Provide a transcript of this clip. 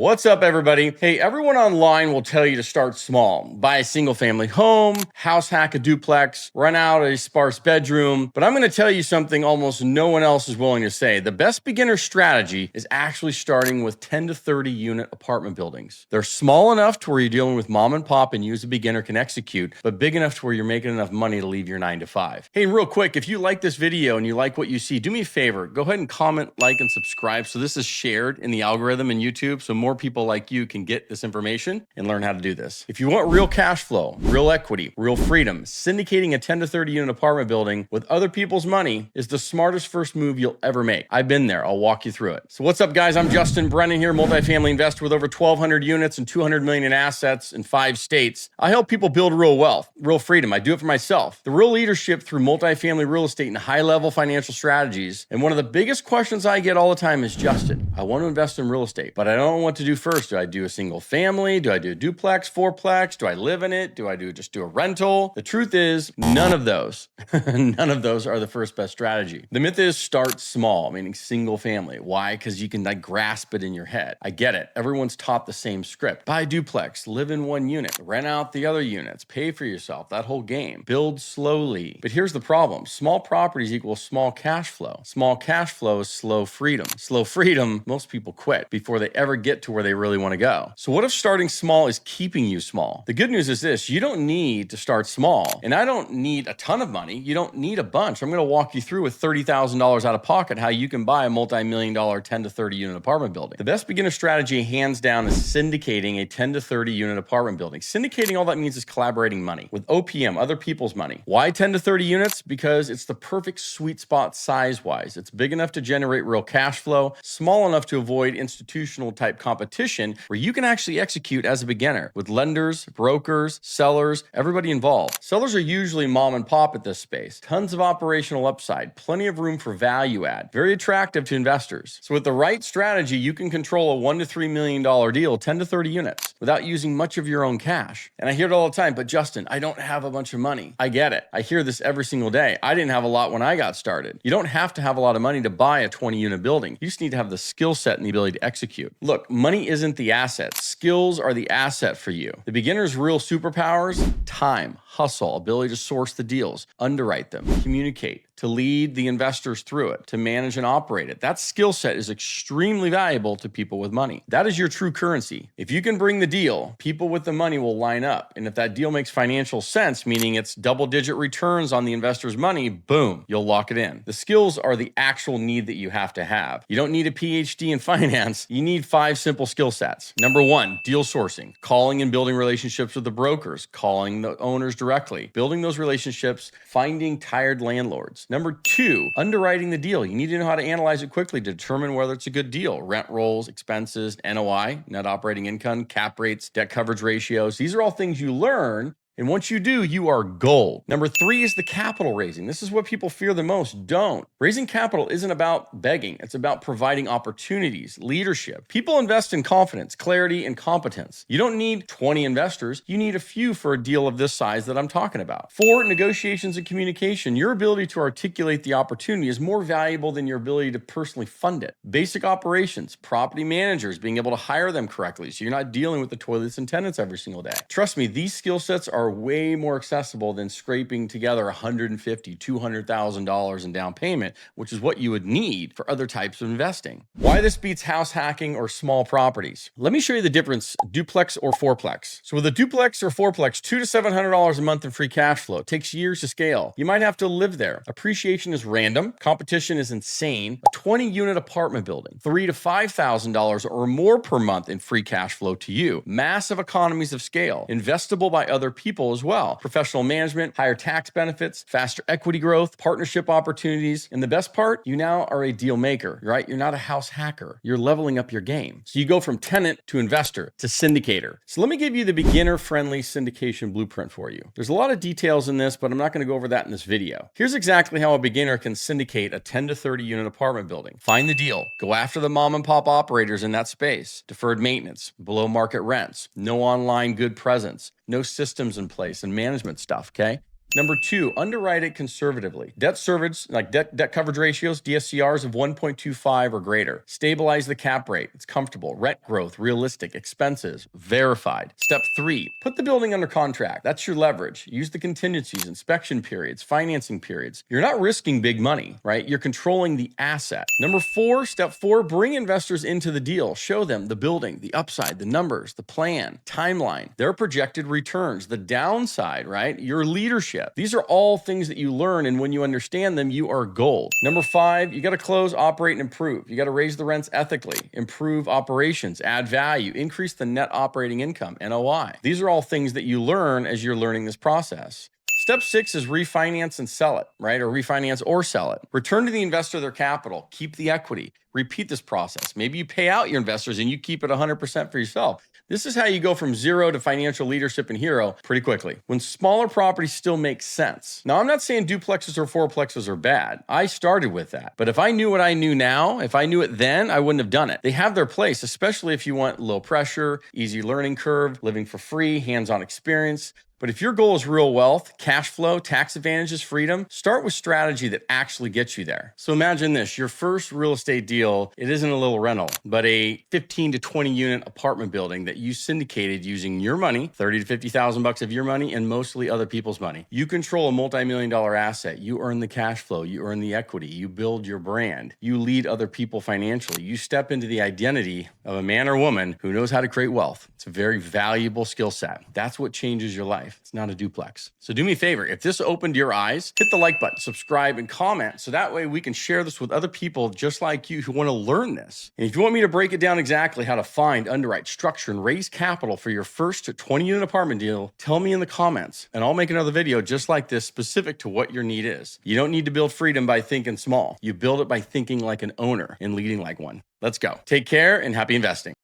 What's up, everybody? Hey, everyone online will tell you to start small. Buy a single family home, house hack a duplex, rent out a sparse bedroom. But I'm going to tell you something almost no one else is willing to say. The best beginner strategy is actually starting with 10 to 30 unit apartment buildings. They're small enough to where you're dealing with mom and pop and you as a beginner can execute, but big enough to where you're making enough money to leave your 9 to 5. Hey, real quick, if you like this video and you like what you see, do me a favor, go ahead and comment, like, and subscribe so this is shared in the algorithm in YouTube so more people like you can get this information and learn how to do this. If you want real cash flow, real equity, real freedom, syndicating a 10 to 30 unit apartment building with other people's money is the smartest first move you'll ever make. I've been there. I'll walk you through it. So what's up, guys? I'm Justin Brennan here, multifamily investor with over 1,200 units and 200 million in assets in 5 states. I help people build real wealth, real freedom. I do it for myself. The real leadership through multifamily real estate and high-level financial strategies. And one of the biggest questions I get all the time is, Justin, I want to invest in real estate, but I don't know what to do first. Do I do a single family? Do I do a duplex, fourplex? Do I live in it? Do I just do a rental? The truth is, none of those. None of those are the first best strategy. The myth is start small, meaning single family. Why? Because you can grasp it in your head. I get it. Everyone's taught the same script. Buy a duplex, live in one unit, rent out the other units, pay for yourself, that whole game. Build slowly. But here's the problem. Small properties equal small cash flow. Small cash flow is slow freedom. Slow freedom, most people quit before they ever get to where they really want to go. So what if starting small is keeping you small? The good news is this, you don't need to start small. And I don't need a ton of money. You don't need a bunch. I'm going to walk you through with $30,000 out of pocket how you can buy a multi-million-dollar 10 to 30 unit apartment building. The best beginner strategy hands down is syndicating a 10 to 30 unit apartment building. Syndicating, all that means is collaborating money with OPM, other people's money. Why 10 to 30 units? Because it's the perfect sweet spot size-wise. It's big enough to generate real cash flow, small enough to avoid institutional type competition where you can actually execute as a beginner with lenders, brokers, sellers, everybody involved. Sellers are usually mom and pop at this space. Tons of operational upside, plenty of room for value add, very attractive to investors. So with the right strategy, you can control a $1 to $3 million deal, 10 to 30 units, without using much of your own cash. And I hear it all the time, but Justin, I don't have a bunch of money. I get it. I hear this every single day. I didn't have a lot when I got started. You don't have to have a lot of money to buy a 20 unit building. You just need to have the skill set and the ability to execute. Look, money isn't the asset. Skills are the asset for you. The beginner's real superpowers: time, hustle, ability to source the deals, underwrite them, communicate, to lead the investors through it, to manage and operate it. That skill set is extremely valuable to people with money. That is your true currency. If you can bring the deal, people with the money will line up. And if that deal makes financial sense, meaning it's double-digit returns on the investor's money, boom, you'll lock it in. The skills are the actual need that you have to have. You don't need a PhD in finance. You need 5 simple skill sets. Number 1, deal sourcing, calling and building relationships with the brokers, calling the owners directly, building those relationships, finding tired landlords. Number 2, underwriting the deal. You need to know how to analyze it quickly to determine whether it's a good deal. Rent rolls, expenses, NOI, net operating income, cap rates, debt coverage ratios. These are all things you learn. And once you do, you are gold. Number 3 is the capital raising. This is what people fear the most. Don't. Raising capital isn't about begging. It's about providing opportunities, leadership. People invest in confidence, clarity, and competence. You don't need 20 investors. You need a few for a deal of this size that I'm talking about. 4, negotiations and communication. Your ability to articulate the opportunity is more valuable than your ability to personally fund it. Basic operations, property managers, being able to hire them correctly so you're not dealing with the toilets and tenants every single day. Trust me, these skill sets are way more accessible than scraping together $150,000, $200,000 in down payment, which is what you would need for other types of investing. Why this beats house hacking or small properties? Let me show you the difference, duplex or fourplex. So with a duplex or fourplex, $200 to $700 a month in free cash flow. It takes years to scale. You might have to live there. Appreciation is random. Competition is insane. A 20 unit apartment building, $3,000 to $5,000 or more per month in free cash flow to you. Massive economies of scale. Investable by other people as well. Professional management, higher tax benefits, faster equity growth, partnership opportunities. And the best part, you now are a deal maker, right? You're not a house hacker. You're leveling up your game. So you go from tenant to investor to syndicator. So let me give you the beginner-friendly syndication blueprint for you. There's a lot of details in this, but I'm not going to go over that in this video. Here's exactly how a beginner can syndicate a 10 to 30 unit apartment building. Find the deal. Go after the mom and pop operators in that space. Deferred maintenance, below market rents, no online good presence, no systems in place and management stuff, okay? Number two, underwrite it conservatively. Debt service, like debt coverage ratios, DSCRs of 1.25 or greater. Stabilize the cap rate. It's comfortable. Rent growth, realistic. Expenses, verified. Step three, put the building under contract. That's your leverage. Use the contingencies, inspection periods, financing periods. You're not risking big money, right? You're controlling the asset. Number four, step four, bring investors into the deal. Show them the building, the upside, the numbers, the plan, timeline, their projected returns, the downside, right? Your leadership. These are all things that you learn, and when you understand them, you are gold. Number five, you got to close, operate, and improve. You got to raise the rents ethically, improve operations, add value, increase the net operating income, NOI. These are all things that you learn as you're learning this process. Step six is refinance and sell it, right? Or refinance or sell it. Return to the investor their capital. Keep the equity. Repeat this process. Maybe you pay out your investors and you keep it 100% for yourself. This is how you go from zero to financial leadership and hero pretty quickly. When smaller properties still make sense. Now, I'm not saying duplexes or fourplexes are bad. I started with that. But if I knew what I knew now, if I knew it then, I wouldn't have done it. They have their place, especially if you want low pressure, easy learning curve, living for free, hands-on experience. But if your goal is real wealth, cash flow, tax advantages, freedom, start with strategy that actually gets you there. So imagine this, your first real estate deal, it isn't a little rental, but a 15 to 20 unit apartment building that you syndicated using your money, 30 to 50,000 bucks of your money and mostly other people's money. You control a multi-million-dollar asset. You earn the cash flow, you earn the equity, you build your brand, you lead other people financially. You step into the identity of a man or woman who knows how to create wealth. It's a very valuable skill set. That's what changes your life. It's not a duplex. So do me a favor. If this opened your eyes, hit the like button, subscribe, and comment. So that way we can share this with other people just like you who want to learn this. And if you want me to break it down exactly how to find, underwrite, structure, and raise capital for your first 20 unit apartment deal, tell me in the comments and I'll make another video just like this specific to what your need is. You don't need to build freedom by thinking small. You build it by thinking like an owner and leading like one. Let's go. Take care and happy investing.